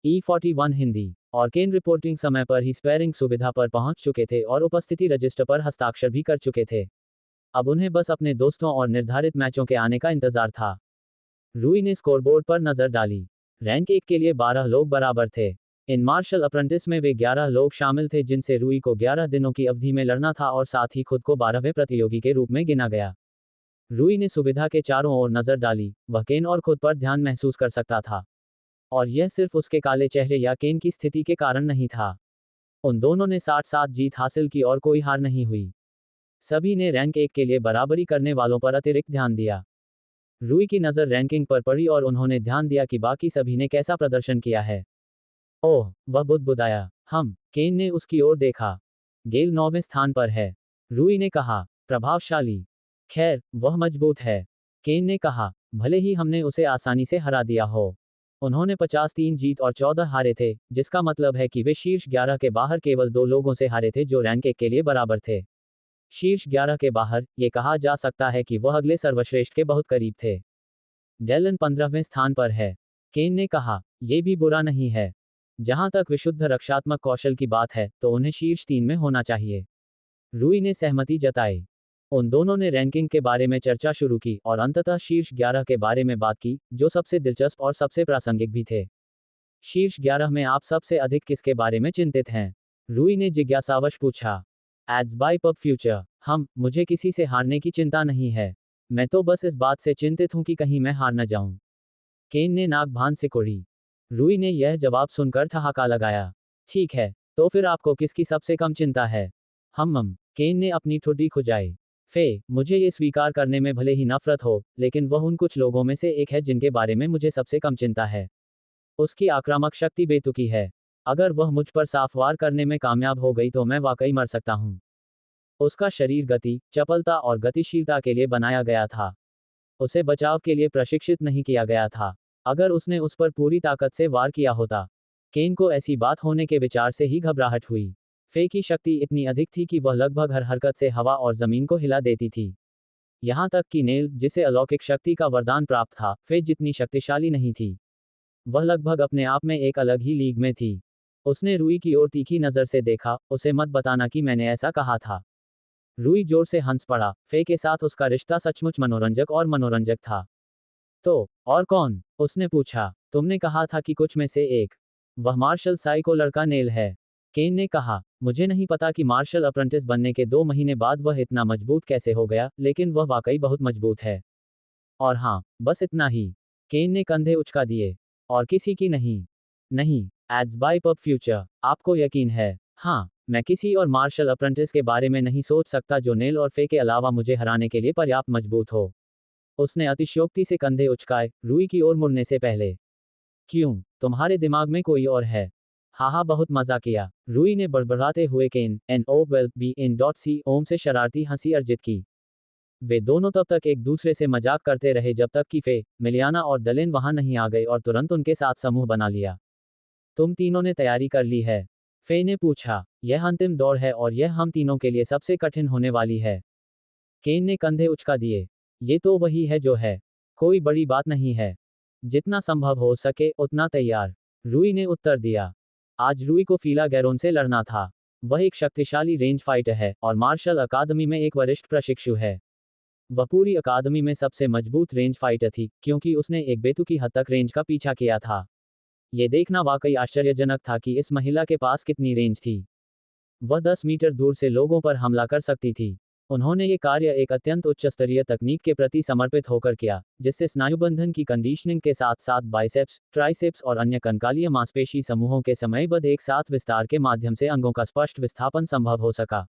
E41 Hindi और केन reporting समय पर ही स्पेयरिंग सुविधा पर पहुंच चुके थे और उपस्थिति रजिस्टर पर हस्ताक्षर भी कर चुके थे। अब उन्हें बस अपने दोस्तों और निर्धारित मैचों के आने का इंतजार था। रूई ने स्कोरबोर्ड पर नजर डाली। रैंक 1 के लिए 12 लोग बराबर थे। इन मार्शल अप्रेंटिस में वे 11 लोग शामिल थे जिनसे रूई को 11 दिनों की अवधि में लड़ना था और साथ ही खुद को 12वें प्रतियोगी के रूप में गिना गया। रूई ने सुविधा के चारों ओर नजर डाली। वह केन और खुद पर ध्यान महसूस कर सकता था। और यह सिर्फ उसके काले चेहरे या केन की स्थिति के कारण नहीं था। उन दोनों ने 60-60 जीत हासिल की और कोई हार नहीं हुई। सभी ने रैंक 1 के लिए बराबरी करने वालों पर अतिरिक्त ध्यान दिया। रूई की नज़र रैंकिंग पर पड़ी और उन्होंने ध्यान दिया कि बाकी सभी ने कैसा प्रदर्शन किया है। ओह, वह बुदबुदाया। केन ने उसकी ओर देखा। गेल 9वें स्थान पर है। रूई ने कहा। प्रभावशाली। खैर, वह मजबूत है। केन ने कहा। भले ही हमने उसे आसानी से हरा दिया हो। उन्होंने 53 जीत और 14 हारे थे, जिसका मतलब है कि वे शीर्ष 11 के बाहर केवल 2 लोगों से हारे थे जो रैंक 1 के लिए बराबर थे। शीर्ष 11 के बाहर, ये कहा जा सकता है कि वह अगले सर्वश्रेष्ठ के बहुत करीब थे। डेलन 15वें स्थान पर है। केन ने कहा। ये भी बुरा नहीं है। जहां तक विशुद्ध रक्षात्मक कौशल की बात है, तो उन्हें शीर्ष 3 में होना चाहिए। रूई ने सहमति जताई। उन दोनों ने रैंकिंग के बारे में चर्चा शुरू की और अंततः शीर्ष 11 के बारे में बात की, जो सबसे दिलचस्प और सबसे प्रासंगिक भी थे। शीर्ष 11 में आप सबसे अधिक किसके बारे में चिंतित हैं? रूई ने जिज्ञासावश पूछा। Ads by pub future. मुझे किसी से हारने की चिंता नहीं है। मैं तो बस इस बात से चिंतित हूं कि कहीं मैं हार न जाऊं। केन ने नाक भान सिकोड़ी। रूई ने यह जवाब सुनकर ठहाका लगाया। ठीक है, तो फिर आपको किसकी सबसे कम चिंता है? केन ने अपनी ठुड्डी खुजाई। मुझे ये स्वीकार करने में भले ही नफरत हो, लेकिन वह उन कुछ लोगों में से एक है जिनके बारे में मुझे सबसे कम चिंता है। उसकी आक्रामक शक्ति बेतुकी है। अगर वह मुझ पर साफ वार करने में कामयाब हो गई तो मैं वाकई मर सकता हूं। उसका शरीर गति, चपलता और गतिशीलता के लिए बनाया गया था। उसे बचाव के लिए प्रशिक्षित नहीं किया गया था। अगर उसने उस पर पूरी ताकत से वार किया होता। केन को ऐसी बात होने के विचार से ही घबराहट हुई। की शक्ति इतनी अधिक थी कि वह लगभग हर हरकत से हवा और जमीन को हिला देती थी। यहां तक कि नेल, जिसे अलौकिक शक्ति का वरदान प्राप्त था, जितनी शक्तिशाली नहीं थी। वह लगभग अपने आप में एक अलग ही लीग में थी। उसने रूई की ओर तीखी नजर से देखा। उसे मत बताना कि मैंने ऐसा कहा था। रूई जोर से हंस पड़ा। के साथ उसका रिश्ता सचमुच मनोरंजक था। तो, और कौन? उसने पूछा। तुमने कहा था कि कुछ में से एक। वह मार्शल साई को लड़का नेल है। केन ने कहा। मुझे नहीं पता कि मार्शल अप्रेंटिस बनने के 2 महीने बाद वह इतना मजबूत कैसे हो गया, लेकिन वह वाकई बहुत मजबूत है। और हाँ, बस इतना ही। केन ने कंधे उचका दिए। और किसी की नहीं। नहीं, एड्स बाय पब फ्यूचर, आपको यकीन है? हाँ, मैं किसी और मार्शल अप्रेंटिस के बारे में नहीं सोच सकता जो नेल और के अलावा मुझे हराने के लिए पर्याप्त मजबूत हो। उसने अतिशयोक्ति से कंधे उचकाए, रूई की ओर मुड़ने से पहले। क्यों, तुम्हारे दिमाग में कोई और है? हाँ, बहुत मजा किया। रूई ने बड़बड़ाते हुए केन NOWELL-BE-N.C ओम से शरारती हंसी अर्जित की। वे दोनों तब तक एक दूसरे से मजाक करते रहे जब तक कि मिलियाना और दलेन वहां नहीं आ गए और तुरंत उनके साथ समूह बना लिया। तुम तीनों ने तैयारी कर ली है? ने पूछा। यह अंतिम दौड़ है और यह हम तीनों के लिए सबसे कठिन होने वाली है। केन ने कंधे उचका दिए। ये तो वही है जो है। कोई बड़ी बात नहीं है। जितना संभव हो सके उतना तैयार। रूई ने उत्तर दिया। आज रूई को फीला गैरोन से लड़ना था। वह एक शक्तिशाली रेंज फाइटर है और मार्शल अकादमी में एक वरिष्ठ प्रशिक्षु है। वह पूरी अकादमी में सबसे मजबूत रेंज फाइटर थी, क्योंकि उसने एक बेतुकी हद तक रेंज का पीछा किया था। ये देखना वाकई आश्चर्यजनक था कि इस महिला के पास कितनी रेंज थी। वह 10 मीटर दूर से लोगों पर हमला कर सकती थी। उन्होंने ये कार्य एक अत्यंत उच्च स्तरीय तकनीक के प्रति समर्पित होकर किया, जिससे स्नायुबंधन की कंडीशनिंग के साथ साथ बाइसेप्स, ट्राइसेप्स और अन्य कंकालीय मांसपेशी समूहों के समयबद्ध एक साथ विस्तार के माध्यम से अंगों का स्पष्ट विस्थापन संभव हो सका।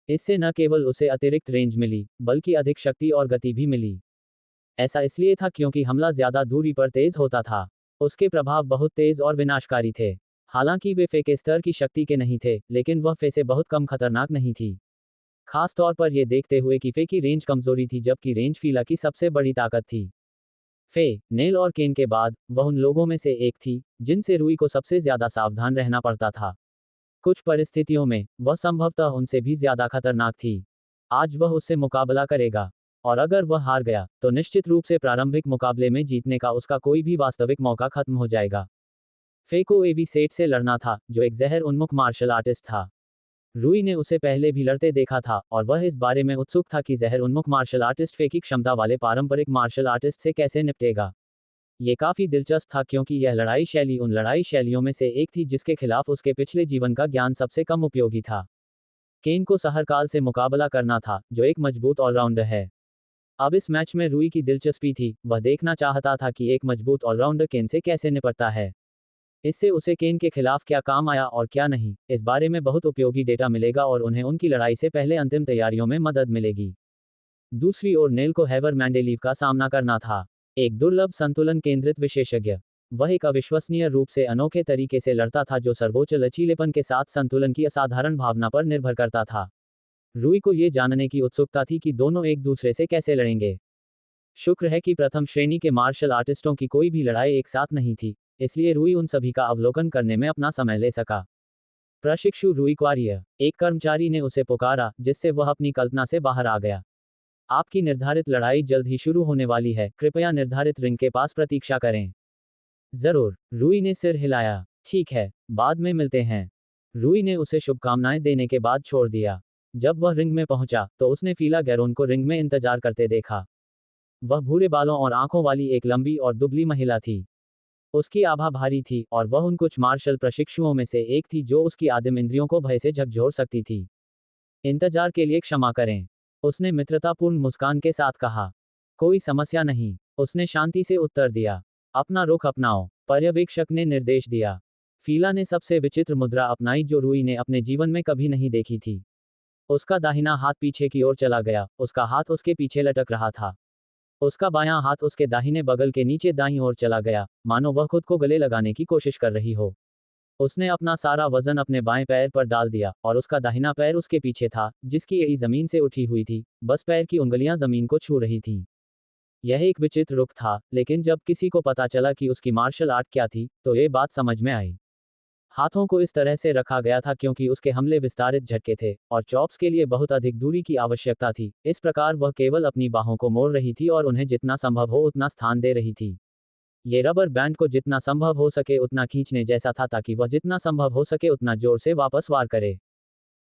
इससे न केवल उसे अतिरिक्त रेंज मिली, बल्कि अधिक शक्ति और गति भी मिली। ऐसा इसलिए था क्योंकि हमला ज्यादा दूरी पर तेज होता था। उसके प्रभाव बहुत तेज और विनाशकारी थे। हालांकि वे के स्तर की शक्ति के नहीं थे, लेकिन वह से बहुत कम खतरनाक नहीं थी। खास तौर पर यह देखते हुए कि की रेंज कमजोरी थी जबकि रेंज फीला की सबसे बड़ी ताकत थी। नेल और केन के बाद, वह उन लोगों में से एक थी, जिनसे रूई को सबसे ज्यादा सावधान रहना पड़ता था। कुछ परिस्थितियों में, वह संभवतः उनसे भी ज्यादा खतरनाक थी। आज वह उससे मुकाबला करेगा। और अगर वह हार गया, तो निश्चित रूप से प्रारंभिक मुकाबले में जीतने का उसका कोई भी वास्तविक मौका खत्म हो जाएगा। फेको एवी सेठ से लड़ना था, जो एक जहर उन्मुख मार्शल आर्टिस्ट था। रूई ने उसे पहले भी लड़ते देखा था और वह इस बारे में उत्सुक था कि जहर उन्मुख मार्शल आर्टिस्ट फे की क्षमता वाले पारंपरिक मार्शल आर्टिस्ट से कैसे निपटेगा। ये काफी दिलचस्प था क्योंकि यह लड़ाई शैली उन लड़ाई शैलियों में से एक थी जिसके खिलाफ उसके पिछले जीवन का ज्ञान सबसे कम उपयोगी था। केन को सहरकाल से मुकाबला करना था, जो एक मजबूत ऑलराउंडर है। अब इस मैच में रूई की दिलचस्पी थी, वह देखना चाहता था कि एक मजबूत ऑलराउंडर केन से कैसे निपटता है। इससे उसे केन के खिलाफ क्या काम आया और क्या नहीं, इस बारे में बहुत उपयोगी डेटा मिलेगा और उन्हें उनकी लड़ाई से पहले अंतिम तैयारियों में मदद मिलेगी। दूसरी ओर नेल को हैवर मैंडेलीव का सामना करना था, एक दुर्लभ संतुलन केंद्रित विशेषज्ञ। वह एक अविश्वसनीय रूप से अनोखे तरीके से लड़ता था जो सर्वोच्च लचीलेपन के साथ संतुलन की असाधारण भावना पर निर्भर करता था। रूई को यह जानने की उत्सुकता थी कि दोनों एक दूसरे से कैसे लड़ेंगे। शुक्र है कि प्रथम श्रेणी के मार्शल आर्टिस्टों की कोई भी लड़ाई एक साथ नहीं थी, इसलिए रूई उन सभी का अवलोकन करने में अपना समय ले सका। प्रशिक्षु रूई क्वारियर, एक कर्मचारी ने उसे पुकारा, जिससे वह अपनी कल्पना से बाहर आ गया। आपकी निर्धारित लड़ाई जल्द ही शुरू होने वाली है, कृपया निर्धारित रिंग के पास प्रतीक्षा करें। जरूर, रूई ने सिर हिलाया। ठीक है, बाद में मिलते हैं। रूई ने उसे शुभकामनाएं देने के बाद छोड़ दिया। जब वह रिंग में पहुंचा, तो उसने फीला गैरोन को रिंग में इंतजार करते देखा। वह भूरे बालों और आंखों वाली एक लंबी और दुबली महिला थी। उसकी आभा भारी थी और वह उन कुछ मार्शल प्रशिक्षुओं में से एक थी जो उसकी आदिम इंद्रियों को भय से झकझोर सकती थी। इंतजार के लिए क्षमा करें, उसने मित्रतापूर्ण मुस्कान के साथ कहा। कोई समस्या नहीं, उसने शांति से उत्तर दिया। अपना रुख अपनाओ, पर्यवेक्षक ने निर्देश दिया। फीला ने सबसे विचित्र मुद्रा अपनाई जो रूई ने अपने जीवन में कभी नहीं देखी थी। उसका दाहिना हाथ पीछे की ओर चला गया, उसका हाथ उसके पीछे लटक रहा था। उसका बायां हाथ उसके दाहिने बगल के नीचे दाईं ओर चला गया, मानो वह खुद को गले लगाने की कोशिश कर रही हो। उसने अपना सारा वजन अपने बाएं पैर पर डाल दिया और उसका दाहिना पैर उसके पीछे था, जिसकी एड़ी जमीन से उठी हुई थी, बस पैर की उंगलियां जमीन को छू रही थीं। यह एक विचित्र रुख था, लेकिन जब किसी को पता चला कि उसकी मार्शल आर्ट क्या थी, तो ये बात समझ में आई। हाथों को इस तरह से रखा गया था क्योंकि उसके हमले विस्तारित झटके थे और चॉप्स के लिए बहुत अधिक दूरी की आवश्यकता थी। इस प्रकार वह केवल अपनी बाहों को मोड़ रही थी और उन्हें जितना संभव हो उतना स्थान दे रही थी। ये रबर बैंड को जितना संभव हो सके उतना खींचने जैसा था ताकि वह जितना संभव हो सके उतना जोर से वापस वार करे।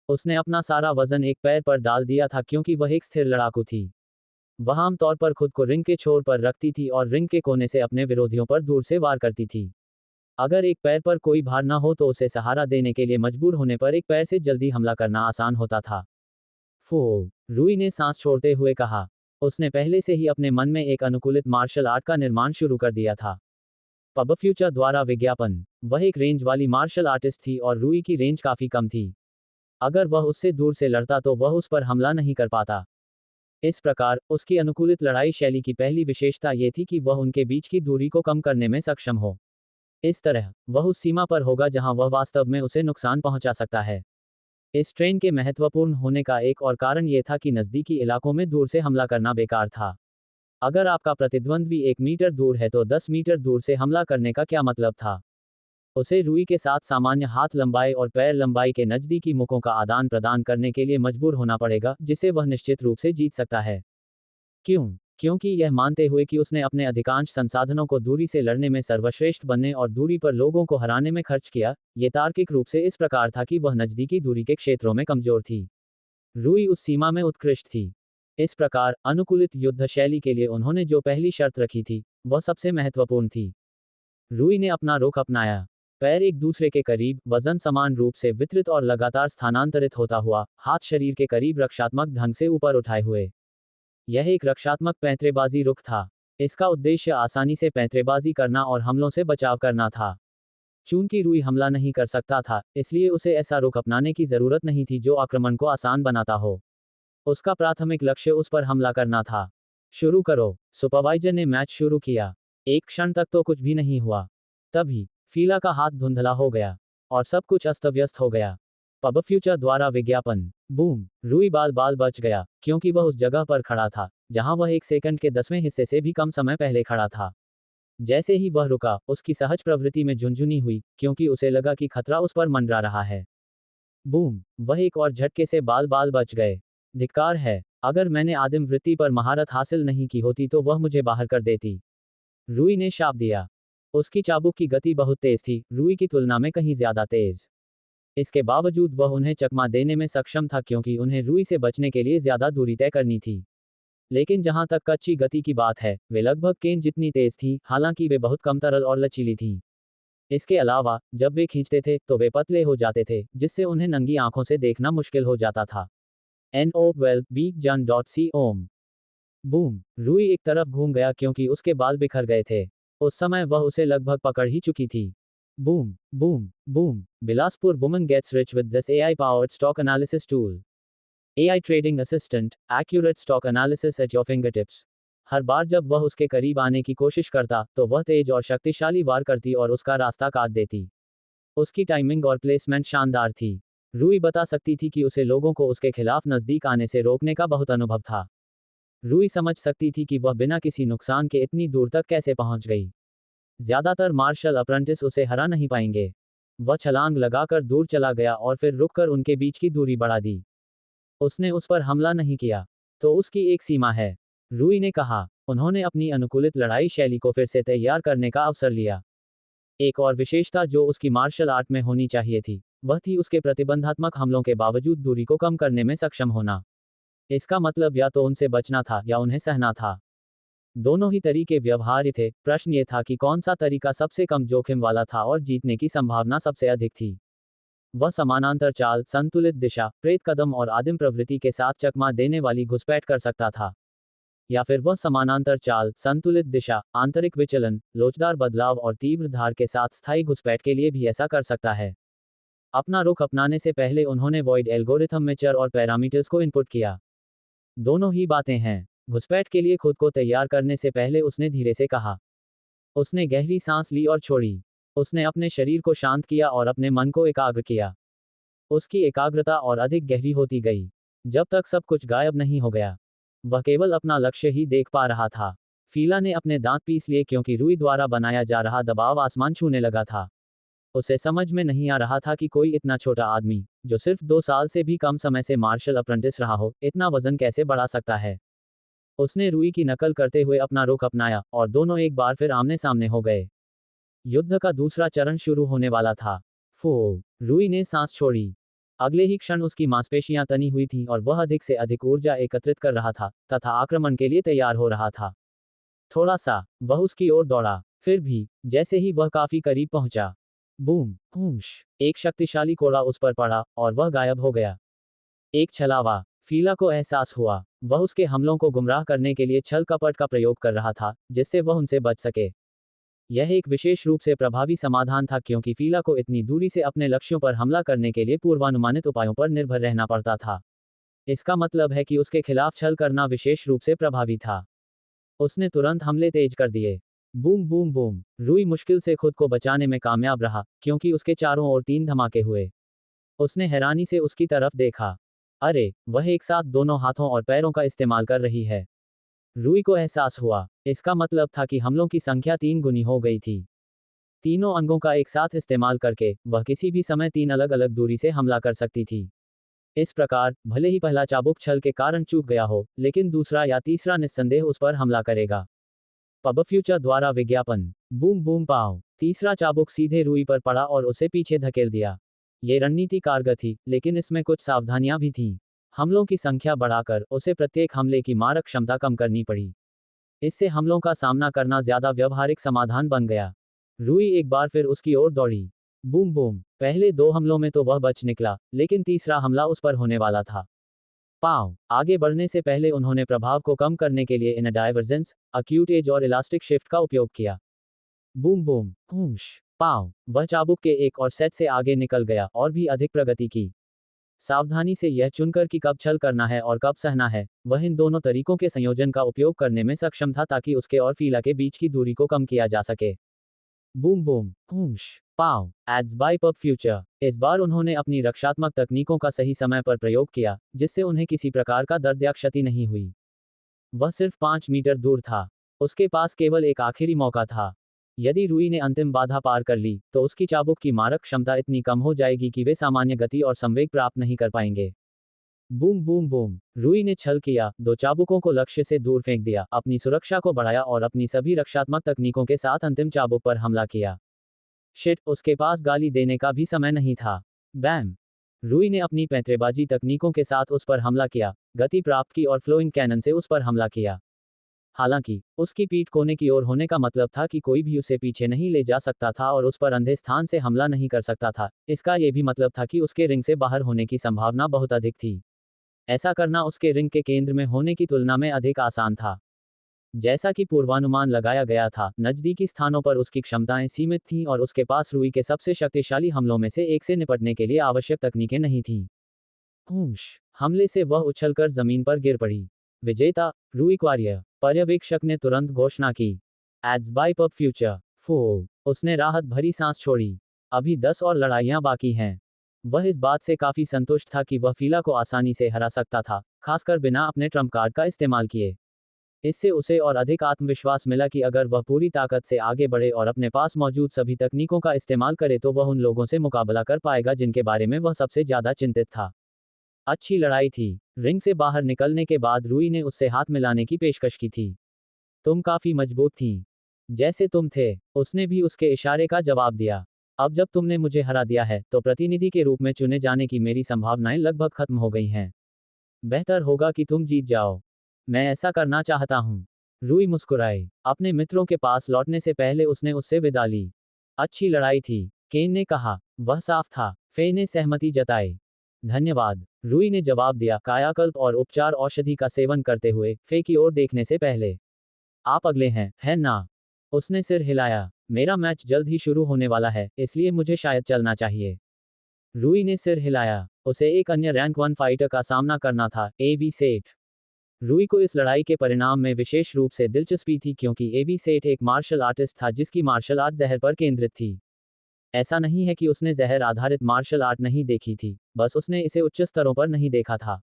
उसने अपना सारा वजन एक पैर पर डाल दिया था क्योंकि वह एक स्थिर लड़ाकू थी। वह आमतौर पर खुद को रिंग के छोर पर रखती थी और रिंग के कोने से अपने विरोधियों पर दूर से वार करती थी। अगर एक पैर पर कोई भार न हो तो उसे सहारा देने के लिए मजबूर होने पर एक पैर से जल्दी हमला करना आसान होता था। फो, रूई ने सांस छोड़ते हुए कहा। उसने पहले से ही अपने मन में एक अनुकूलित मार्शल आर्ट का निर्माण शुरू कर दिया था। पब फ्यूचर द्वारा विज्ञापन। वह एक रेंज वाली मार्शल आर्टिस्ट थी और रूई की रेंज काफी कम थी। अगर वह उससे दूर से लड़ता तो वह उस पर हमला नहीं कर पाता। इस प्रकार, उसकी अनुकूलित लड़ाई शैली की पहली विशेषता ये थी कि वह उनके बीच की दूरी को कम करने में सक्षम हो। इस तरह, वह उस सीमा पर होगा जहां वह वास्तव में उसे नुकसान पहुंचा सकता है। इस ट्रेन के महत्वपूर्ण होने का एक और कारण यह था कि नज़दीकी इलाकों में दूर से हमला करना बेकार था। अगर आपका प्रतिद्वंद्वी 1 मीटर दूर है तो 10 मीटर दूर से हमला करने का क्या मतलब था। उसे रूई के साथ सामान्य हाथ लंबाई और पैर लंबाई के नज़दीकी मुखों का आदान प्रदान करने के लिए मजबूर होना पड़ेगा, जिसे वह निश्चित रूप से जीत सकता है। क्यों? क्योंकि यह मानते हुए कि उसने अपने अधिकांश संसाधनों को दूरी से लड़ने में सर्वश्रेष्ठ बनने और दूरी पर लोगों को हराने में खर्च किया, ये तार्किक रूप से इस प्रकार था कि वह नज़दीकी दूरी के क्षेत्रों में कमजोर थी। रूई उस सीमा में उत्कृष्ट थी। इस प्रकार, अनुकूलित युद्ध शैली के लिए उन्होंने जो पहली शर्त रखी थी, वह सबसे महत्वपूर्ण थी। रूई ने अपना रुख अपनाया। पैर एक दूसरे के करीब, वजन समान रूप से वितरित और लगातार स्थानांतरित होता हुआ, हाथ शरीर के करीब रक्षात्मक ढंग से ऊपर उठाए हुए। यह एक रक्षात्मक पैंतरेबाजी रुख था। इसका उद्देश्य आसानी से पैंतरेबाजी करना और हमलों से बचाव करना था। चूंकि रूई हमला नहीं कर सकता था, इसलिए उसे ऐसा रुख अपनाने की जरूरत नहीं थी जो आक्रमण को आसान बनाता हो। उसका प्राथमिक लक्ष्य उस पर हमला करना था। शुरू करो, सुपरवाइजर ने मैच शुरू किया। एक क्षण तक तो कुछ भी नहीं हुआ। तभी फीला का हाथ धुंधला हो गया और सब कुछ अस्त व्यस्त हो गया। पब फ्यूचर द्वारा विज्ञापन। बूम, रूई बाल बाल बच गया क्योंकि वह उस जगह पर खड़ा था जहां वह 1 सेकंड के 10वें हिस्से से भी कम समय पहले खड़ा था। जैसे ही वह रुका, उसकी सहज प्रवृत्ति में झुंझुनी हुई क्योंकि उसे लगा कि खतरा उस पर मंडरा रहा है। बूम, वह एक और झटके से बाल बाल बच गए। धिक्कार है, अगर मैंने आदिम वृत्ति पर महारत हासिल नहीं की होती तो वह मुझे बाहर कर देती, रूई ने शाप दिया। उसकी चाबुक की गति बहुत तेज थी, रूई की तुलना में कहीं ज्यादा तेज। इसके बावजूद वह उन्हें चकमा देने में सक्षम था क्योंकि उन्हें रूई से बचने के लिए ज्यादा दूरी तय करनी थी। लेकिन जहां तक कच्ची गति की बात है, वे लगभग केन जितनी तेज थीं, हालांकि वे बहुत कम तरल और लचीली थीं। इसके अलावा जब वे खींचते थे तो वे पतले हो जाते थे, जिससे उन्हें नंगी आंखों से देखना मुश्किल हो जाता था। NO12 बीग जन डॉट सी ओम। बूम। रूई एक तरफ घूम गया क्योंकि उसके बाल बिखर गए थे। उस समय वह उसे लगभग पकड़ ही चुकी थी। Boom boom boom. Bilaspur woman gets rich with this AI powered stock analysis tool. AI trading assistant, accurate stock analysis at your fingertips. हर बार जब वह उसके करीब आने की कोशिश करता तो वह तेज और शक्तिशाली वार करती और उसका रास्ता काट देती। उसकी टाइमिंग और प्लेसमेंट शानदार थी। रूई बता सकती थी कि उसे लोगों को उसके खिलाफ नजदीक आने से रोकने का बहुत अनुभव था। रूई समझ सकती थी कि वह बिना किसी नुकसान के इतनी दूर तक कैसे पहुंच गई। ज्यादातर मार्शल अप्रेंटिस उसे हरा नहीं पाएंगे। वह छलांग लगाकर दूर चला गया और फिर रुककर उनके बीच की दूरी बढ़ा दी। उसने उस पर हमला नहीं किया। तो उसकी एक सीमा है, रूई ने कहा। उन्होंने अपनी अनुकूलित लड़ाई शैली को फिर से तैयार करने का अवसर लिया। एक और विशेषता जो उसकी मार्शल आर्ट में होनी चाहिए थी, वह थी उसके प्रतिबंधात्मक हमलों के बावजूद दूरी को कम करने में सक्षम होना। इसका मतलब या तो उनसे बचना था या उन्हें सहना था। दोनों ही तरीके व्यवहार्य थे, प्रश्न ये था कि कौन सा तरीका सबसे कम जोखिम वाला था और जीतने की संभावना सबसे अधिक थी। वह समानांतर चाल, संतुलित दिशा, प्रेत कदम और आदिम प्रवृत्ति के साथ चकमा देने वाली घुसपैठ कर सकता था, या फिर वह समानांतर चाल, संतुलित दिशा, आंतरिक विचलन, लोचदार बदलाव और तीव्र धार के साथ स्थायी घुसपैठ के लिए भी ऐसा कर सकता है। अपना रुख अपनाने से पहले उन्होंने वॉइड एल्गोरिथम में चर और पैरामीटर्स को इनपुट किया। दोनों ही बातें हैं। घुसपैठ के लिए खुद को तैयार करने से पहले उसने धीरे से कहा। उसने गहरी सांस ली और छोड़ी। उसने अपने शरीर को शांत किया और अपने मन को एकाग्र किया। उसकी एकाग्रता और अधिक गहरी होती गई, जब तक सब कुछ गायब नहीं हो गया। वह केवल अपना लक्ष्य ही देख पा रहा था। फीला ने अपने दांत पीस लिए क्योंकि रूई द्वारा बनाया जा रहा दबाव आसमान छूने लगा था। उसे समझ में नहीं आ रहा था कि कोई इतना छोटा आदमी, जो सिर्फ 2 साल से भी कम समय से मार्शल अप्रेंटिस रहा हो, इतना वजन कैसे बढ़ा सकता है। उसने रूई की नकल करते हुए अपना रुख अपनाया और दोनों एक बार फिर आमने सामने हो गए। युद्ध का दूसरा चरण शुरू होने वाला था। फो। रूई ने सांस छोड़ी। अगले ही क्षण उसकी मांसपेशियां तनी हुई थीं और वह अधिक से अधिक ऊर्जा एकत्रित कर रहा था तथा आक्रमण के लिए तैयार हो रहा था। थोड़ा सा, वह उसकी ओर दौड़ा। फिर भी, जैसे ही वह काफी करीब पहुंचा, बूम, हूश, एक शक्तिशाली कोड़ा उस पर पड़ा और वह गायब हो गया। एक छलावा। फीला को एहसास हुआ, वह उसके हमलों को गुमराह करने के लिए छल कपट का प्रयोग कर रहा था, जिससे वह उनसे बच सके। यह एक विशेष रूप से प्रभावी समाधान था क्योंकि फीला को इतनी दूरी से अपने लक्ष्यों पर हमला करने के लिए पूर्वानुमानित उपायों पर निर्भर रहना पड़ता था। इसका मतलब है कि उसके खिलाफ छल करना विशेष रूप से प्रभावी था। उसने तुरंत हमले तेज कर दिए। Boom boom boom. रूई मुश्किल से खुद को बचाने में कामयाब रहा क्योंकि उसके चारों ओर 3 धमाके हुए। उसने हैरानी से उसकी तरफ देखा। अरे, वह एक साथ दोनों हाथों और पैरों का इस्तेमाल कर रही है। रूई को एहसास हुआ, इसका मतलब था कि हमलों की संख्या 3 गुनी हो गई थी। तीनों अंगों का एक साथ इस्तेमाल करके, वह किसी भी समय 3 अलग अलग दूरी से हमला कर सकती थी। इस प्रकार, भले ही पहला चाबुक छल के कारण चूक गया हो, लेकिन दूसरा या तीसरा निस्संदेह उस पर हमला करेगा। पब फ्यूचर द्वारा विज्ञापन। बूम बूम पाव। तीसरा चाबुक सीधे रूई पर पड़ा और उसे पीछे धकेल दिया। ये रणनीति कारगर थी, लेकिन इसमें कुछ सावधानियां भी थीं। हमलों की संख्या बढ़ाकर उसे प्रत्येक हमले की मारक क्षमता कम करनी पड़ी। इससे हमलों का सामना करना ज्यादा व्यवहारिक समाधान बन गया। रूई एक बार फिर उसकी ओर दौड़ी। Boom boom. पहले 2 हमलों में तो वह बच निकला, लेकिन तीसरा हमला उस पर होने वाला था। पाव। आगे बढ़ने से पहले उन्होंने प्रभाव को कम करने के लिए इन डाइवर्जेंस, अक्यूट एज और इलास्टिक शिफ्ट का उपयोग किया। बूम बूम, हूश, पाव। वह चाबुक के एक और सेट से आगे निकल गया और भी अधिक प्रगति की। सावधानी से यह चुनकर कि कब छल करना है और कब सहना है, वह इन दोनों तरीकों के संयोजन का उपयोग करने में सक्षम था ताकि उसके और फीला के बीच की दूरी को कम किया जा सके। Boom boom, whoosh, pow. Ads by pub future. इस बार उन्होंने अपनी रक्षात्मक तकनीकों का सही समय पर प्रयोग किया, जिससे उन्हें किसी प्रकार का दर्द या क्षति नहीं हुई। वह सिर्फ 5 मीटर दूर था। उसके पास केवल एक आखिरी मौका था। यदि रूई ने अंतिम बाधा पार कर ली, तो उसकी चाबुक की मारक क्षमता इतनी कम हो जाएगी कि वे सामान्य गति और संवेग प्राप्त नहीं कर पाएंगे। Boom boom boom. रूई ने छल किया, दो चाबुकों को लक्ष्य से दूर फेंक दिया, अपनी सुरक्षा को बढ़ाया और अपनी सभी रक्षात्मक तकनीकों के साथ अंतिम चाबुक पर हमला किया। शिट, उसके पास गाली देने का भी समय नहीं था। बैम। रूई ने अपनी पैंतरेबाजी तकनीकों के साथ उस पर हमला किया, गति प्राप्त की और फ्लोइंग कैनन से उस पर हमला किया। हालांकि उसकी पीठ कोने की ओर होने का मतलब था कि कोई भी उसे पीछे नहीं ले जा सकता था और उस पर अंधे स्थान से हमला नहीं कर सकता था। इसका यह भी मतलब था कि उसके रिंग से बाहर होने की संभावना बहुत अधिक थी। ऐसा करना उसके रिंग के केंद्र में होने की तुलना में अधिक आसान था। जैसा कि पूर्वानुमान लगाया गया था, नजदीकी स्थानों पर उसकी क्षमताएं सीमित थीं और उसके पास रूई के सबसे शक्तिशाली हमलों में से एक से निपटने के लिए आवश्यक तकनीकें नहीं थीं। हूश। हमले से वह उछलकर जमीन पर गिर पड़ी। विजेता, रूई क्वारियर। पर्यवेक्षक ने तुरंत घोषणा की। Ads by pub future. फू। उसने राहत भरी सांस छोड़ी। अभी 10 और लड़ाइयां बाकी हैं। वह इस बात से काफी संतुष्ट था कि वह फीला को आसानी से हरा सकता था, खासकर बिना अपने ट्रम्प कार्ड का इस्तेमाल किए। इससे उसे और अधिक आत्मविश्वास मिला कि अगर वह पूरी ताकत से आगे बढ़े और अपने पास मौजूद सभी तकनीकों का इस्तेमाल करे तो वह उन लोगों से मुकाबला कर पाएगा जिनके बारे में वह सबसे ज्यादा चिंतित था। अच्छी लड़ाई थी। रिंग से बाहर निकलने के बाद रूई ने उससे हाथ मिलाने की पेशकश की थी। तुम काफी मजबूत थी। जैसे तुम थे। उसने भी उसके इशारे का जवाब दिया। अब जब तुमने मुझे हरा दिया है तो प्रतिनिधि के रूप में चुने जाने की मेरी संभावनाएं लगभग खत्म हो गई हैं। बेहतर होगा कि तुम जीत जाओ। मैं ऐसा करना चाहता हूँ। रूई मुस्कुराए। अपने मित्रों के पास लौटने से पहले उसने उससे विदा ली। अच्छी लड़ाई थी, केन ने कहा। वह साफ था। फे ने सहमति जताई। धन्यवाद, रूई ने जवाब दिया, कायाकल्प और उपचार औषधि का सेवन करते हुए फे की ओर देखने से पहले। आप अगले हैं, है ना? उसने सिर हिलाया। मेरा मैच जल्द ही शुरू होने वाला है, इसलिए मुझे शायद चलना चाहिए। रूई ने सिर हिलाया। उसे एक अन्य रैंक 1 फाइटर का सामना करना था, एवी सेठ। रूई को इस लड़ाई के परिणाम में विशेष रूप से दिलचस्पी थी क्योंकि एवी सेठ एक मार्शल आर्टिस्ट था जिसकी मार्शल आर्ट जहर पर केंद्रित थी। ऐसा नहीं है कि उसने जहर आधारित मार्शल आर्ट नहीं देखी थी, बस उसने इसे उच्च स्तरों पर नहीं देखा था।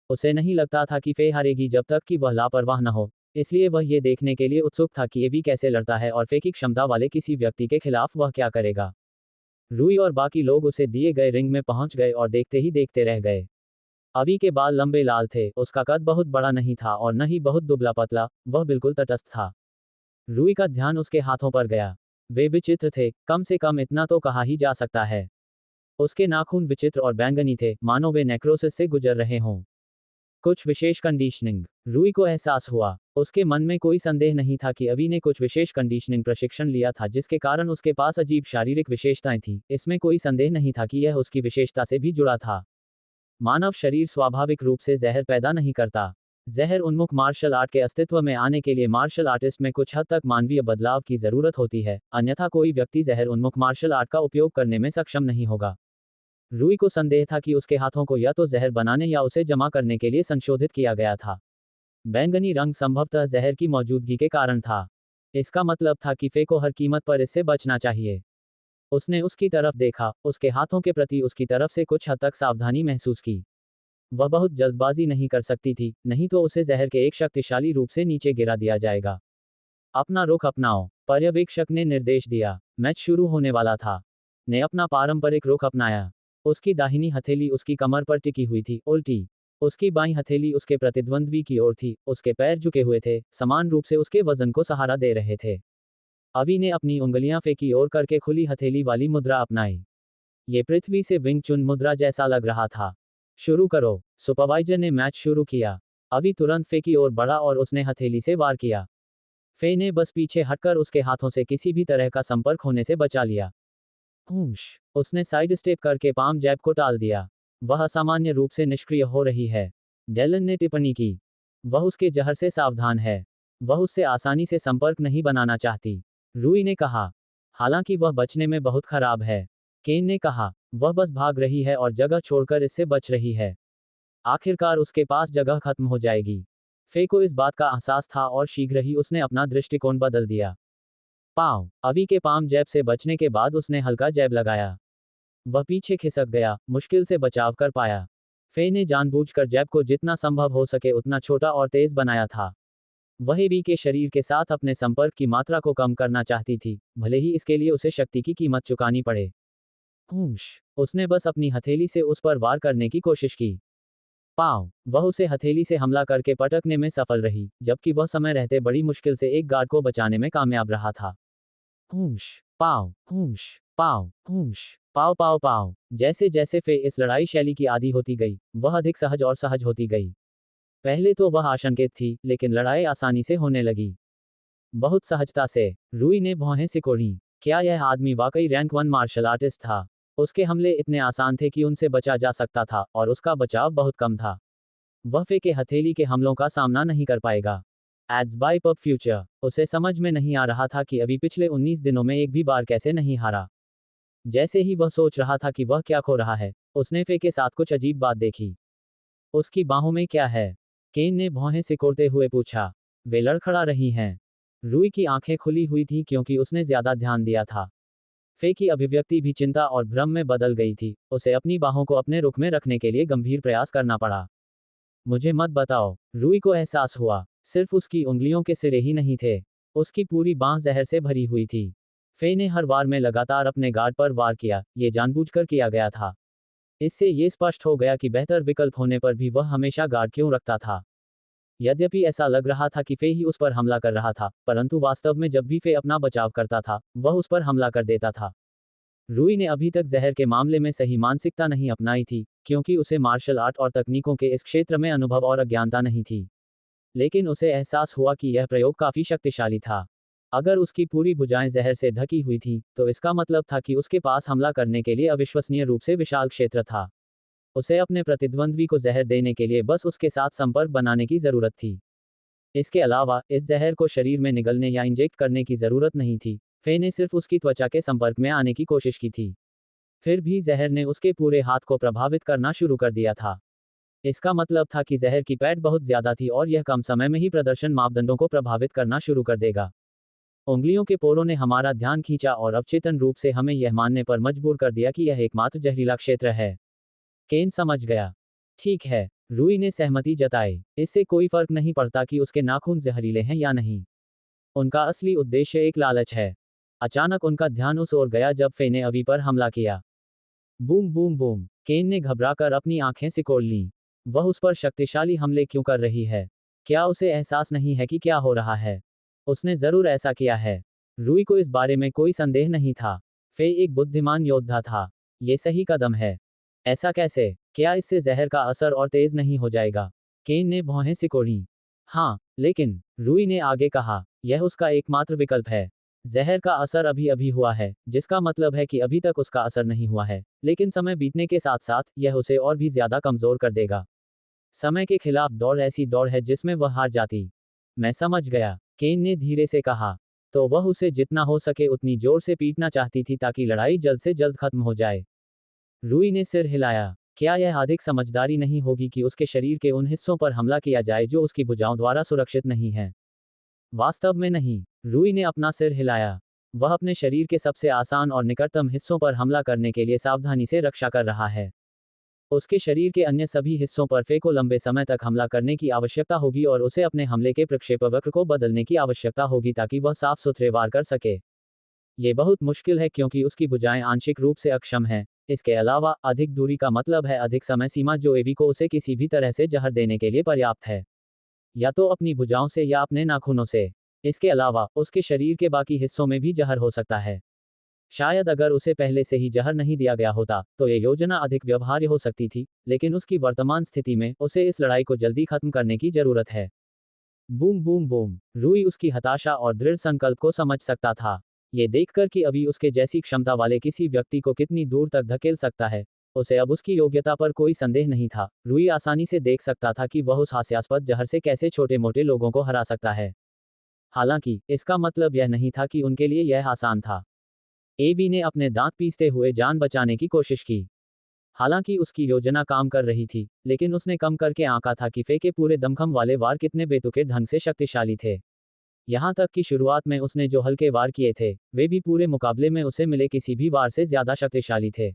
उसे नहीं लगता था कि फे हारेगी जब तक कि वह लापरवाह न हो, इसलिए वह ये देखने के लिए उत्सुक था कि एवी कैसे लड़ता है और फे की क्षमता वाले किसी व्यक्ति के खिलाफ वह क्या करेगा। रूई और बाकी लोग उसे दिए गए रिंग में पहुंच गए और देखते ही देखते रह गए। अवी के बाल लंबे लाल थे, उसका कद बहुत बड़ा नहीं था और न ही बहुत दुबला पतला, वह बिल्कुल तटस्थ था। रूई का ध्यान उसके हाथों पर गया। वे विचित्र थे, कम से कम इतना तो कहा ही जा सकता है। उसके नाखून विचित्र और बैंगनी थे, मानो वे नेक्रोसिस से गुजर रहे हों। कुछ विशेष कंडीशनिंग। रूई को एहसास हुआ। उसके मन में कोई संदेह नहीं था कि अवी ने कुछ विशेष कंडीशनिंग प्रशिक्षण लिया था जिसके कारण उसके पास अजीब शारीरिक विशेषताएं थीं, इसमें कोई संदेह नहीं था कि यह उसकी विशेषता से भी जुड़ा था। मानव शरीर स्वाभाविक रूप से जहर पैदा नहीं करता। जहर उन्मुख मार्शल आर्ट के अस्तित्व में आने के लिए मार्शल आर्टिस्ट में कुछ हद तक मानवीय बदलाव की जरूरत होती है, अन्यथा कोई व्यक्ति जहर उन्मुख मार्शल आर्ट का उपयोग करने में सक्षम नहीं होगा। रूई को संदेह था कि उसके हाथों को या तो जहर बनाने या उसे जमा करने के लिए संशोधित किया गया था। बैंगनी रंग संभवतः जहर की मौजूदगी के कारण था। इसका मतलब था कि फे को हर कीमत पर इससे बचना चाहिए। उसने उसकी तरफ देखा, उसके हाथों के प्रति उसकी तरफ से कुछ हद तक सावधानी महसूस की। वह बहुत जल्दबाजी नहीं कर सकती थी, नहीं तो उसे जहर के एक शक्तिशाली रूप से नीचे गिरा दिया जाएगा। अपना रुख अपनाओ, पर्यवेक्षक ने निर्देश दिया। मैच शुरू होने वाला था। ने अपना पारंपरिक रुख अपनाया। उसकी दाहिनी हथेली उसकी कमर पर टिकी हुई थी, उल्टी। उसकी बाईं हथेली उसके प्रतिद्वंद्वी की ओर थी, उसके पैर झुके हुए थे, समान रूप से उसके वजन को सहारा दे रहे थे। अवी ने अपनी उंगलियां फे की ओर करके खुली हथेली वाली मुद्रा अपनाई। ये पृथ्वी से विंग चुन मुद्रा जैसा लग रहा था। शुरू करो, सुपरवाइजर ने मैच शुरू किया। अवी तुरंत फे की ओर बढ़ा और उसने हथेली से वार किया। फे ने बस पीछे हटकर उसके हाथों से किसी भी तरह का संपर्क होने से बचा लिया। हूश। उसने साइड स्टेप करके पाम जैब को टाल दिया। वह असामान्य रूप से निष्क्रिय हो रही है। डेलन ने टिप्पणी की। वह उसके जहर से सावधान है। वह उससे आसानी से संपर्क नहीं बनाना चाहती। रूई ने कहा। हालांकि वह बचने में बहुत खराब है। केन ने कहा। वह बस भाग रही है और जगह छोड़कर इससे बच रही है। आखिरकार उसके पास जगह खत्म हो जाएगी। फे को इस बात का एहसास था और शीघ्र ही उसने अपना दृष्टिकोण बदल दिया। पाव। अवी के पाम जैब से बचने के बाद उसने हल्का जैब लगाया। वह पीछे खिसक गया, मुश्किल से बचाव कर पाया। फे ने जानबूझकर जैब को जितना संभव हो सके उतना छोटा और तेज बनाया था। वह एवी के शरीर के साथ अपने संपर्क की मात्रा को कम करना चाहती थी, भले ही इसके लिए उसे शक्ति की कीमत चुकानी पड़े। हूश। उसने बस अपनी हथेली से उस पर वार करने की कोशिश की। पाव। वह उसे हथेली से हमला करके पटकने में सफल रही, जबकि वह समय रहते बड़ी मुश्किल से एक गार्ड को बचाने में कामयाब रहा था। हूंश पाव, हूंश पाव, हूंश पाव पाव पाव। जैसे जैसे फे इस लड़ाई शैली की आदी होती गई, वह अधिक सहज और सहज होती गई। पहले तो वह आशंकित थी, लेकिन लड़ाई आसानी से होने लगी। बहुत सहजता से रूई ने भौहें सिकोड़ी। क्या यह आदमी वाकई रैंक 1 मार्शल आर्टिस्ट था? उसके हमले इतने आसान थे कि उनसे बचा जा सकता था, और उसका बचाव बहुत कम था। वह फे के हथेली के हमलों का सामना नहीं कर पाएगा। Ads by pub future. उसे समझ में नहीं आ रहा था कि अभी पिछले 19 दिनों में एक भी बार कैसे नहीं हारा। जैसे ही वह सोच रहा था कि वह क्या खो रहा है, उसने फे के साथ कुछ अजीब बात देखी। उसकी बाहों में क्या है? केन ने भौहें सिकोड़ते हुए पूछा। वे लड़खड़ा रही हैं। रूई की आंखें खुली हुई थीं क्योंकि उसने ज्यादा ध्यान दिया था। फे की अभिव्यक्ति भी चिंता और भ्रम में बदल गई थी। उसे अपनी बाहों को अपने रुख में रखने के लिए गंभीर प्रयास करना पड़ा। मुझे मत बताओ। रूई को एहसास हुआ, सिर्फ उसकी उंगलियों के सिरे ही नहीं थे, उसकी पूरी बांह जहर से भरी हुई थी। फे ने हर वार में लगातार अपने गार्ड पर वार किया, ये जानबूझकर किया गया था। इससे ये स्पष्ट हो गया कि बेहतर विकल्प होने पर भी वह हमेशा गार्ड क्यों रखता था। यद्यपि ऐसा लग रहा था कि फे ही उस पर हमला कर रहा था, परंतु वास्तव में जब भी फे अपना बचाव करता था, वह उस पर हमला कर देता था। रूई ने अभी तक जहर के मामले में सही मानसिकता नहीं अपनाई थी, क्योंकि उसे मार्शल आर्ट और तकनीकों के इस क्षेत्र में अनुभव और अज्ञानता नहीं थी। लेकिन उसे एहसास हुआ कि यह प्रयोग काफी शक्तिशाली था। अगर उसकी पूरी भुजाएं जहर से ढकी हुई थीं, तो इसका मतलब था कि उसके पास हमला करने के लिए अविश्वसनीय रूप से विशाल क्षेत्र था। उसे अपने प्रतिद्वंद्वी को जहर देने के लिए बस उसके साथ संपर्क बनाने की जरूरत थी। इसके अलावा इस जहर को शरीर में निगलने या इंजेक्ट करने की जरूरत नहीं थी। फे ने सिर्फ उसकी त्वचा के संपर्क में आने की कोशिश की थी। फिर भी जहर ने उसके पूरे हाथ को प्रभावित करना शुरू कर दिया था। इसका मतलब था कि जहर की पैठ बहुत ज्यादा थी और यह कम समय में ही प्रदर्शन मापदंडों को प्रभावित करना शुरू कर देगा। उंगलियों के पोरों ने हमारा ध्यान खींचा और अवचेतन रूप से हमें यह मानने पर मजबूर कर दिया कि यह एकमात्र जहरीला क्षेत्र है। केन समझ गया। ठीक है, रूई ने सहमति जताई। इससे कोई फर्क नहीं पड़ता कि उसके नाखून जहरीले हैं या नहीं। उनका असली उद्देश्य एक लालच है। अचानक उनका ध्यान उस ओर गया जब फे ने अवी पर हमला किया। Boom boom boom. केन ने घबराकर अपनी आंखें सिकोड़ लीं। वह उस पर शक्तिशाली हमले क्यों कर रही है? क्या उसे एहसास नहीं है कि क्या हो रहा है? उसने जरूर ऐसा किया है। रूई को इस बारे में कोई संदेह नहीं था। फे एक बुद्धिमान योद्धा था। ये सही कदम है। ऐसा कैसे? क्या इससे जहर का असर और तेज नहीं हो जाएगा? केन ने भौहें सिकोड़ी। हाँ, लेकिन रूई ने आगे कहा, यह उसका एकमात्र विकल्प है। जहर का असर अभी अभी हुआ है, जिसका मतलब है कि अभी तक उसका असर नहीं हुआ है, लेकिन समय बीतने के साथ साथ यह उसे और भी ज्यादा कमजोर कर देगा। समय के खिलाफ दौड़ ऐसी दौड़ है जिसमें वह हार जाती। मैं समझ गया, केन ने धीरे से कहा। तो वह उसे जितना हो सके उतनी जोर से पीटना चाहती थी ताकि लड़ाई जल्द से जल्द खत्म हो जाए। रूई ने सिर हिलाया। क्या यह अधिक समझदारी नहीं होगी कि उसके शरीर के उन हिस्सों पर हमला किया जाए जो उसकी भुजाओं द्वारा सुरक्षित नहीं है? वास्तव में नहीं। रूई ने अपना सिर हिलाया। वह अपने शरीर के सबसे आसान और निकटतम हिस्सों पर हमला करने के लिए सावधानी से रक्षा कर रहा है। उसके शरीर के अन्य सभी हिस्सों पर फे को लंबे समय तक हमला करने की आवश्यकता होगी और उसे अपने हमले के प्रक्षेपवक्र को बदलने की आवश्यकता होगी ताकि वह साफ सुथरे वार कर सके। ये बहुत मुश्किल है क्योंकि उसकी भुजाएं आंशिक रूप से अक्षम हैं। इसके अलावा अधिक दूरी का मतलब है अधिक समय सीमा जो एवी को उसे किसी भी तरह से जहर देने के लिए पर्याप्त है। या तो अपनी भुजाओं से या अपने नाखूनों से। इसके अलावा उसके शरीर के बाकी हिस्सों में भी जहर हो सकता है। शायद अगर उसे पहले से ही जहर नहीं दिया गया होता तो ये योजना अधिक व्यवहार्य हो सकती थी, लेकिन उसकी वर्तमान स्थिति में उसे इस लड़ाई को जल्दी खत्म करने की जरूरत है। Boom boom boom. रूई उसकी हताशा और दृढ़ संकल्प को समझ सकता था। ये देखकर कि अभी उसके जैसी क्षमता वाले किसी व्यक्ति को कितनी दूर तक धकेल सकता है, उसे अब उसकी योग्यता पर कोई संदेह नहीं था। रूई आसानी से देख सकता था कि वह उस हास्यास्पद जहर से कैसे छोटे मोटे लोगों को हरा सकता है। हालांकि इसका मतलब यह नहीं था कि उनके लिए यह आसान था। एवी ने अपने दांत पीसते हुए जान बचाने की कोशिश की। हालांकि उसकी योजना काम कर रही थी, लेकिन उसने कम करके आंका था कि फे के पूरे दमखम वाले वार कितने बेतुके ढंग से शक्तिशाली थे। यहां तक कि शुरुआत में उसने जो हल्के वार किए थे, वे भी पूरे मुकाबले में उसे मिले किसी भी वार से ज्यादा शक्तिशाली थे।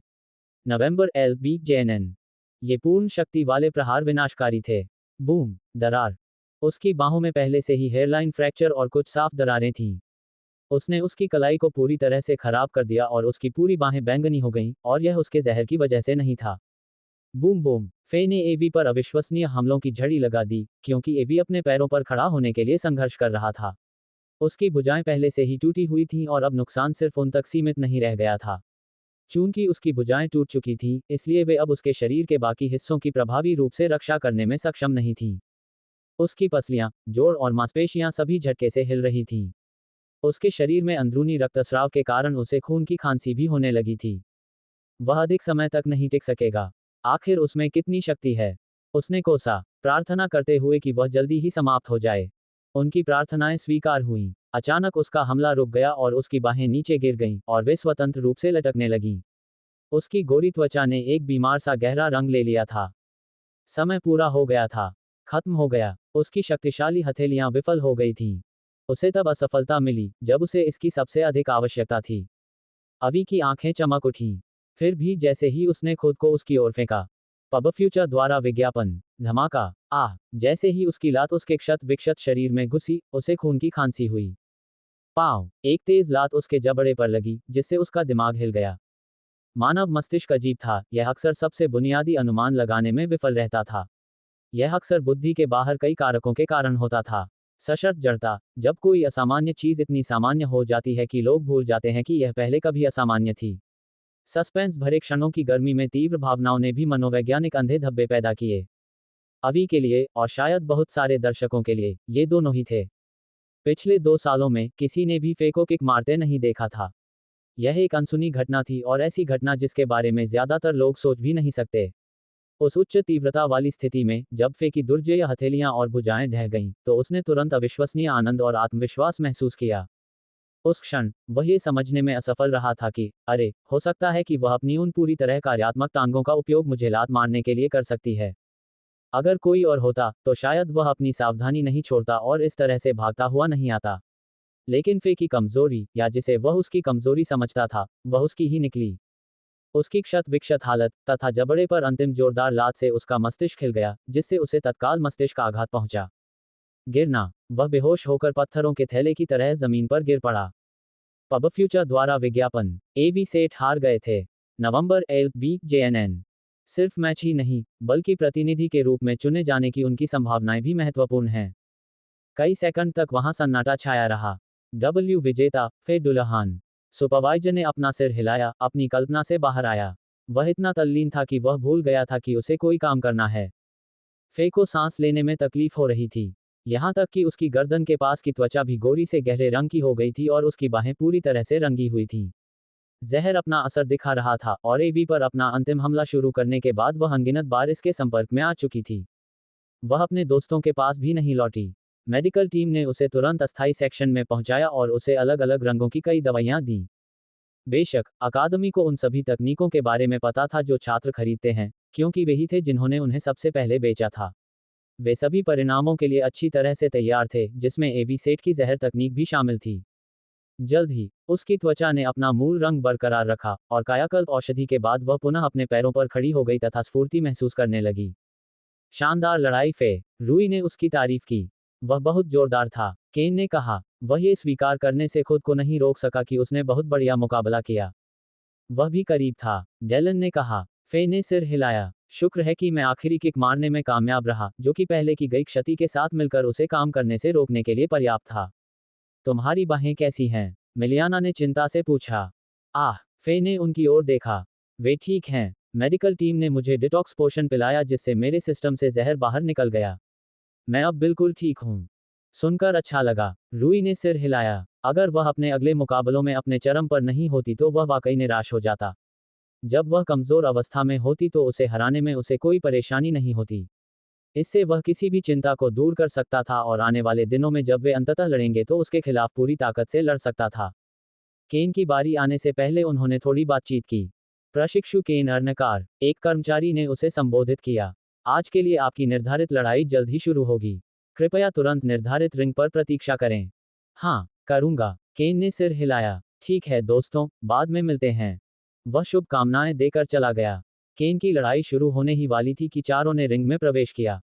नवंबर LBJNN। ये पूर्ण शक्ति वाले प्रहार विनाशकारी थे। बूम, दरार। उसकी बाहों में पहले से ही हेयरलाइन फ्रैक्चर और कुछ साफ दरारें थीं। उसने उसकी कलाई को पूरी तरह से खराब कर दिया और उसकी पूरी बाहें बैंगनी हो गईं, और यह उसके जहर की वजह से नहीं था। Boom boom. फे ने एवी पर अविश्वसनीय हमलों की झड़ी लगा दी, क्योंकि एवी अपने पैरों पर खड़ा होने के लिए संघर्ष कर रहा था। उसकी भुजाएं पहले से ही टूटी हुई थीं और अब नुकसान सिर्फ उन तक सीमित नहीं रह गया था। चूंकि उसकी भुजाएं टूट चुकी थीं, इसलिए वे अब उसके शरीर के बाकी हिस्सों की प्रभावी रूप से रक्षा करने में सक्षम नहीं थीं। उसकी पसलियां, जोड़ और मांसपेशियां सभी झटके से हिल रही थीं। उसके शरीर में अंदरूनी रक्तस्राव के कारण उसे खून की खांसी भी होने लगी थी। वह अधिक समय तक नहीं टिक सकेगा। आखिर उसमें कितनी शक्ति है? उसने कोसा, प्रार्थना करते हुए कि वह जल्दी ही समाप्त हो जाए। उनकी प्रार्थनाएं स्वीकार हुईं। अचानक उसका हमला रुक गया और उसकी बाहें नीचे गिर गईं और वे स्वतंत्र रूप से लटकने लगीं। उसकी गोरी त्वचा ने एक बीमार सा गहरा रंग ले लिया था। समय पूरा हो गया था। खत्म हो गया। उसकी शक्तिशाली हथेलियां विफल हो गई थीं। उसे तब असफलता मिली जब उसे इसकी सबसे अधिक आवश्यकता थी। अवी की आंखें चमक उठीं। फिर भी जैसे ही उसने खुद को उसकी ओर फेंका, पब फ्यूचर द्वारा विज्ञापन, धमाका, आह! जैसे ही उसकी लात उसके क्षत विक्षत शरीर में घुसी, उसे खून की खांसी हुई। पाव! एक तेज लात उसके जबड़े पर लगी, जिससे उसका दिमाग हिल गया। मानव मस्तिष्क अजीब था, यह अक्सर सबसे बुनियादी अनुमान लगाने में विफल रहता था। यह अक्सर बुद्धि के बाहर कई कारकों के कारण होता था। सशर्त जड़ता, जब कोई असामान्य चीज इतनी सामान्य हो जाती है कि लोग भूल जाते हैं कि यह पहले कभी असामान्य थी। सस्पेंस भरे क्षणों की गर्मी में तीव्र भावनाओं ने भी मनोवैज्ञानिक अंधे धब्बे पैदा किए। अवी के लिए, और शायद बहुत सारे दर्शकों के लिए, ये दोनों ही थे। पिछले 2 सालों में किसी ने भी फे को किक मारते नहीं देखा था। यह एक अनसुनी घटना थी और ऐसी घटना जिसके बारे में ज्यादातर लोग सोच भी नहीं सकते। उस उच्च तीव्रता वाली स्थिति में, जब फे की दुर्जेय हथेलियां और भुजाएं ढह गईं, तो उसने तुरंत अविश्वसनीय आनंद और आत्मविश्वास महसूस किया। उस क्षण, वह ये समझने में असफल रहा था कि, अरे, हो सकता है कि वह अपनी उन पूरी तरह कार्यात्मक टांगों का उपयोग मुझे लात मारने के लिए कर सकती है। अगर कोई और होता, तो शायद वह अपनी सावधानी नहीं छोड़ता और इस तरह से भागता हुआ नहीं आता। लेकिन फे की कमजोरी, या जिसे वह उसकी कमजोरी समझता था, वह उसकी ही निकली। उसकी क्षत विक्षत हालत, तथा जबड़े पर अंतिम जोरदार लात से उसका मस्तिष्क हिल गया, जिससे उसे तत्काल मस्तिष्क आघात पहुंचा। गिरना, वह बेहोश होकर पत्थरों के थैले की तरह जमीन पर गिर पड़ा। पब फ्यूचर द्वारा विज्ञापन, एवी सेठ हार गए थे। नवंबर LBJNN। सिर्फ मैच ही नहीं, बल्कि प्रतिनिधि के रूप में चुने जाने की उनकी संभावनाएं भी महत्वपूर्ण हैं। कई सेकंड तक वहां सन्नाटा छाया रहा। डब्ल्यू विजेता, फे डुलहान। सुपरवाइजर ने अपना सिर हिलाया, अपनी कल्पना से बाहर आया। वह इतना तल्लीन था कि वह भूल गया था कि उसे कोई काम करना है। फे को सांस लेने में तकलीफ हो रही थी। यहां तक कि उसकी गर्दन के पास की त्वचा भी गोरी से गहरे रंग की हो गई थी और उसकी बाहें पूरी तरह से रंगी हुई थीं। जहर अपना असर दिखा रहा था और एवी पर अपना अंतिम हमला शुरू करने के बाद वह अनगिनत बार इसके संपर्क में आ चुकी थी। वह अपने दोस्तों के पास भी नहीं लौटी। मेडिकल टीम ने उसे तुरंत अस्थायी सेक्शन में पहुंचाया और उसे अलग अलग रंगों की कई दवाइयां दी। बेशक, अकादमी को उन सभी तकनीकों के बारे में पता था जो छात्र खरीदते हैं, क्योंकि वही थे जिन्होंने उन्हें सबसे पहले बेचा था। वे सभी परिणामों के लिए अच्छी तरह से तैयार थे, जिसमें एवी सेट की जहर तकनीक भी शामिल थी। जल्द ही, उसकी त्वचा ने अपना मूल रंग बरकरार रखा, और कायाकल्प औषधि के बाद वह पुनः अपने पैरों पर खड़ी हो गई तथा स्फूर्ति महसूस करने लगी। शानदार लड़ाई फे, रूई ने उसकी तारीफ की। वह बहुत जोरदार था, केन ने कहा। वह ये स्वीकार करने से खुद को नहीं रोक सका कि उसने बहुत बढ़िया मुकाबला किया। वह भी करीब था, डेलन ने कहा। फे ने सिर हिलाया। शुक्र है कि मैं आखिरी किक मारने में कामयाब रहा, जो कि पहले की गई क्षति के साथ मिलकर उसे काम करने से रोकने के लिए पर्याप्त था। तुम्हारी बाहें कैसी हैं? मिलियाना ने चिंता से पूछा। आह! फे ने उनकी ओर देखा। वे ठीक हैं। मेडिकल टीम ने मुझे डिटॉक्स पोशन पिलाया जिससे मेरे सिस्टम से जहर बाहर निकल गया। मैं अब बिल्कुल ठीक हूँ। सुनकर अच्छा लगा। रूई ने सिर हिलाया। अगर वह अपने अगले मुकाबलों में अपने चरम पर नहीं होती तो वह वाकई निराश हो जाता। जब वह कमजोर अवस्था में होती तो उसे हराने में उसे कोई परेशानी नहीं होती। इससे वह किसी भी चिंता को दूर कर सकता था और आने वाले दिनों में जब वे अंततः लड़ेंगे तो उसके खिलाफ पूरी ताकत से लड़ सकता था। केन की बारी आने से पहले उन्होंने थोड़ी बातचीत की। प्रशिक्षु केन अर्नकार, एक कर्मचारी ने उसे संबोधित किया। आज के लिए आपकी निर्धारित लड़ाई जल्द ही शुरू होगी। कृपया तुरंत निर्धारित रिंग पर प्रतीक्षा करें। हाँ, करूंगा। केन ने सिर हिलाया। ठीक है दोस्तों, बाद में मिलते हैं। वह शुभकामनाएं देकर चला गया। केन की लड़ाई शुरू होने ही वाली थी कि चारों ने रिंग में प्रवेश किया।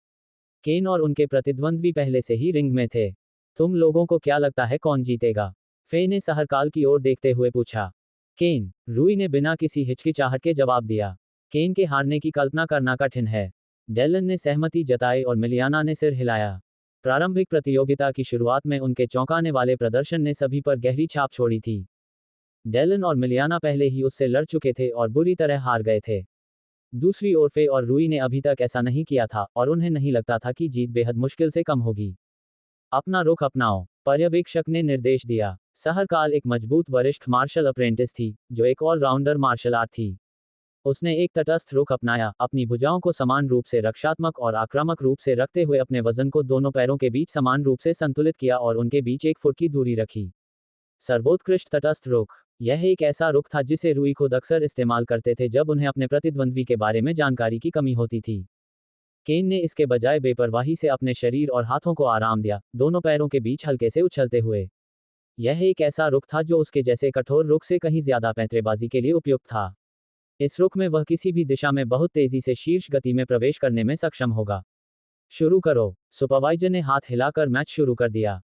केन और उनके प्रतिद्वंद्वी पहले से ही रिंग में थे। तुम लोगों को क्या लगता है कौन जीतेगा? फे ने सहरकाल की ओर देखते हुए पूछा। केन, रूई ने बिना किसी हिचकिचाहट के जवाब दिया। केन के हारने की कल्पना करना कठिन है। डेलन ने सहमति जताई और मिलियाना ने सिर हिलाया। प्रारंभिक प्रतियोगिता की शुरुआत में उनके चौंकाने वाले प्रदर्शन ने सभी पर गहरी छाप छोड़ी थी। डेलन और मिलियाना पहले ही उससे लड़ चुके थे और बुरी तरह हार गए थे। दूसरी ओर फे और रूई ने अभी तक ऐसा नहीं किया था और उन्हें नहीं लगता था कि जीत बेहद मुश्किल से कम होगी। अपना रुख अपनाओ, पर्यवेक्षक ने निर्देश दिया। सहरकाल एक मजबूत वरिष्ठ मार्शल अप्रेंटिस थी, जो एक ऑलराउंडर मार्शल आर्ट थी। उसने एक तटस्थ रुख अपनाया, अपनी भुजाओं को समान रूप से रक्षात्मक और आक्रामक रूप से रखते हुए अपने वजन को दोनों पैरों के बीच समान रूप से संतुलित किया और उनके बीच 1 फुट की दूरी रखी। सर्वोत्कृष्ट तटस्थ रुख। यह एक ऐसा रुख था जिसे रूई खुद अक्सर इस्तेमाल करते थे जब उन्हें अपने प्रतिद्वंद्वी के बारे में जानकारी की कमी होती थी। केन ने इसके बजाय बेपरवाही से अपने शरीर और हाथों को आराम दिया, दोनों पैरों के बीच हल्के से उछलते हुए। यह एक ऐसा रुख था जो उसके जैसे कठोर रुख से कहीं ज्यादा पैंतरेबाजी के लिए उपयुक्त था। इस रुख में वह किसी भी दिशा में बहुत तेजी से शीर्ष गति में प्रवेश करने में सक्षम होगा। शुरू करो, सुपरवाइजर ने हाथ हिलाकर मैच शुरू कर दिया।